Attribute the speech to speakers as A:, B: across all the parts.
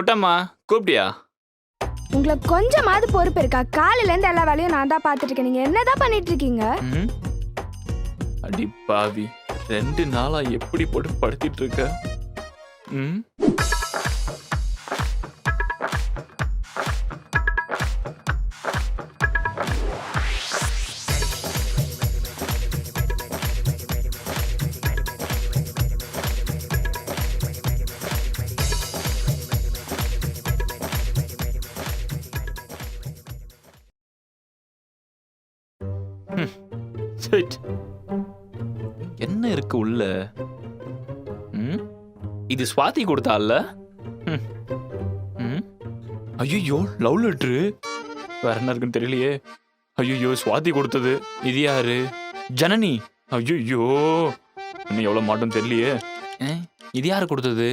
A: குட்டம்மா கூப்பிட்டியா?
B: உங்களுக்கு கொஞ்சமாவது பொறுப்பு இருக்கா? காலையில இருந்து எல்லா வேலையும் நான் தான் பார்த்துட்டு இருக்கேன். நீங்க என்னதான் பண்ணிட்டு இருக்கீங்க?
A: அடி பாவி, 2 நாளா எப்படி போட்டு படுத்திட்டு இருக்க? ம் Shit. என்ன இருக்கு உள்ள? இது ஸ்வாதி கொடுத்தால? ஐயோ, லவ் லெட்ரு. வேற என்ன இருக்குன்னு தெரியலையே. ஐயோ, ஸ்வாதி கொடுத்தது. இது யாரு? ஜனனி. ஐயோ, இன்னும் எவ்வளவு மாட்டோம் தெரியலையே. இது யாரு கொடுத்தது?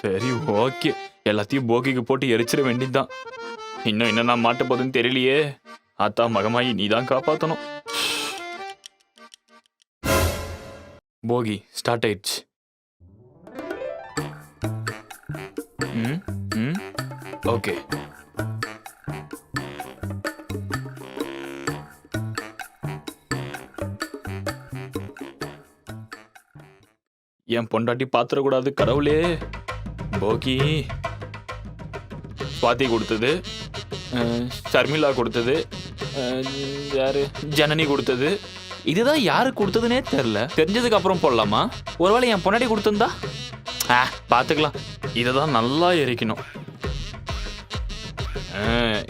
A: சரி, ஓகே, எல்லாத்தையும் போகிக்கு போட்டு எரிச்சிட வேண்டியதுதான். இன்னும் என்ன நான் மாட்ட போதுன்னு தெரியலையே. ஆத்தா மகமாயி, நீதான் காப்பாத்தணும். போகி ஸ்டார்ட் ஆயிடுச்சு. ஓகே. என் பொண்டாட்டி பாத்திரக்கூடாது கடவுளே. போகி ஸ்வாதி கொடுத்தது, ஷர்மிளா கொடுத்தது, யாரு ஜனனி கொடுத்தது. இதுதான் யாரு கொடுத்ததுனே தெரியல. தெரிஞ்சதுக்கு அப்புறம் போடலாமா? ஒருவேளை என் பொன்னாடி கொடுத்திருந்தா பாத்துக்கலாம். இததான் நல்லா எரிக்கணும்.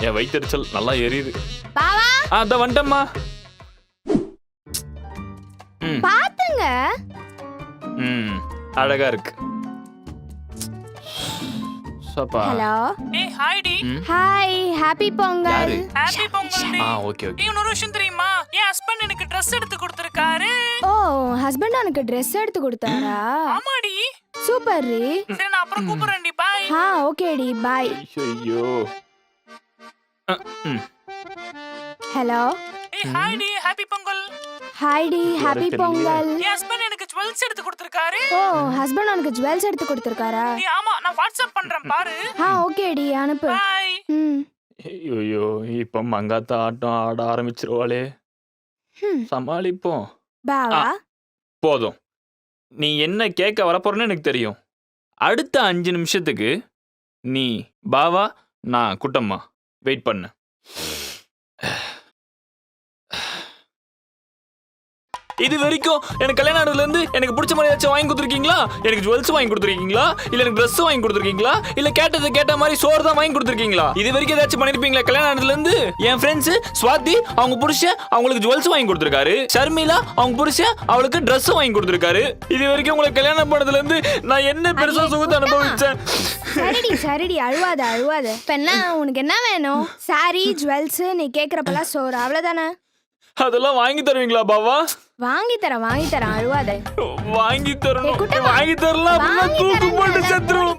A: என் வயிற்றுச்சல் நல்லா எரியுது. அதான் வந்துட்டம்மா.
B: பாத்துங்க.
A: அழகா இருக்கு.
B: ஹலோ.
C: ஏய் ஹாய் டி.
B: Hi, happy Pongal.
A: யாரு?
C: ஹாப்பி பொங்கல் டி.
A: Okay okay.
C: இன்னொரு விஷயம் தெரியுமா? என் ஹஸ்பண்ட் எனக்கு Dress எடுத்து கொடுத்திருக்காரு.
B: ஓ, ஹஸ்பண்ட் எனக்கு Dress எடுத்து கொடுத்தாரா?
C: ஆமாடி.
B: சூப்பர் ரி.
C: சரி, நான் அப்புறம் கூப்பிடுறேன் டி. பை.
B: ஓகே டி, பை.
A: ஐயோ.
B: ஹலோ.
C: ஏய் ஹாய் டி, ஹாப்பி பொங்கல்.
B: ஹாய் டி, ஹாப்பி பொங்கல்.
C: என் ஹஸ்பண்ட் எனக்கு ஜுவல்ஸ் எடுத்து கொடுத்திருக்காரு.
B: ஓ, ஹஸ்பண்ட் உனக்கு ஜுவல்ஸ் எடுத்து கொடுத்திருக்காரா?
C: நீ ஆமா, நான் வாட்ஸ்அப் பண்றேன் பாரு.
B: ஓகே டி, அனுப்பு.
C: பை.
A: ஐயோ, இப்ப மங்காத்த ஆட்டம் ஆட ஆரம்பிச்சிருவாளே. சமாளிப்போம்.
B: பாவா.
A: போதும். நீ என்ன கேட்க வரப்போறன்னு எனக்கு தெரியும். அடுத்த 5 நிமிஷத்துக்கு நீ பாவா, நான் குட்டம்மா. வெயிட் பண்ணு. இது வரைக்கும் எனக்கு கல்யாணம் ஆனதுல இருந்து எனக்கு பிடிச்ச மாதிரி ஏதாச்சும் வாங்கி கொடுத்துருக்கீங்களா? எனக்கு ஜுவல்ஸ் வாங்கி கொடுத்துருக்கீங்களா? இல்ல எனக்கு ட்ரெஸ் வாங்கி கொடுத்துருக்கீங்களா? இல்ல கேட்ட மாதிரி சோறு தான் வாங்கி கொடுத்துருக்கீங்களா? இது வரைக்கும் ஏதாச்சும் பண்ணிருப்பீங்களா? கல்யாணம் ஆனதுல இருந்து என் ஃப்ரெண்ட்ஸ் ஸ்வாதி அவங்க புருஷன் அவங்களுக்கு ஜுவல்ஸ் வாங்கி கொடுத்துருக்காரு. ஷர்மிளா அவங்க புருஷன் அவளுக்கு ட்ரெஸ் வாங்கி கொடுத்துருக்காரு. இது வரைக்கும் உங்களுக்கு கல்யாணம் பண்ணதுல இருந்து நான் என்ன பெருசா சுகத்தை அனுபவிச்சேன்?
B: சரிடி, அழுவாத. இப்ப என்ன உனக்கு என்ன வேணும்? சாரி, ஜுவல்ஸ், நீ கேக்குறப்பெல்லாம் சோறு, அவ்வளவுதானே?
A: அதெல்லாம் வாங்கி தருவீங்களா பாவா?
B: வாங்கி தரேன், அழுவாத.
A: வாங்கி தரணும்.
B: குட்டம்மா,
A: வாங்கி தரலாம். தூக்கு போட்டு செத்துருவோம்.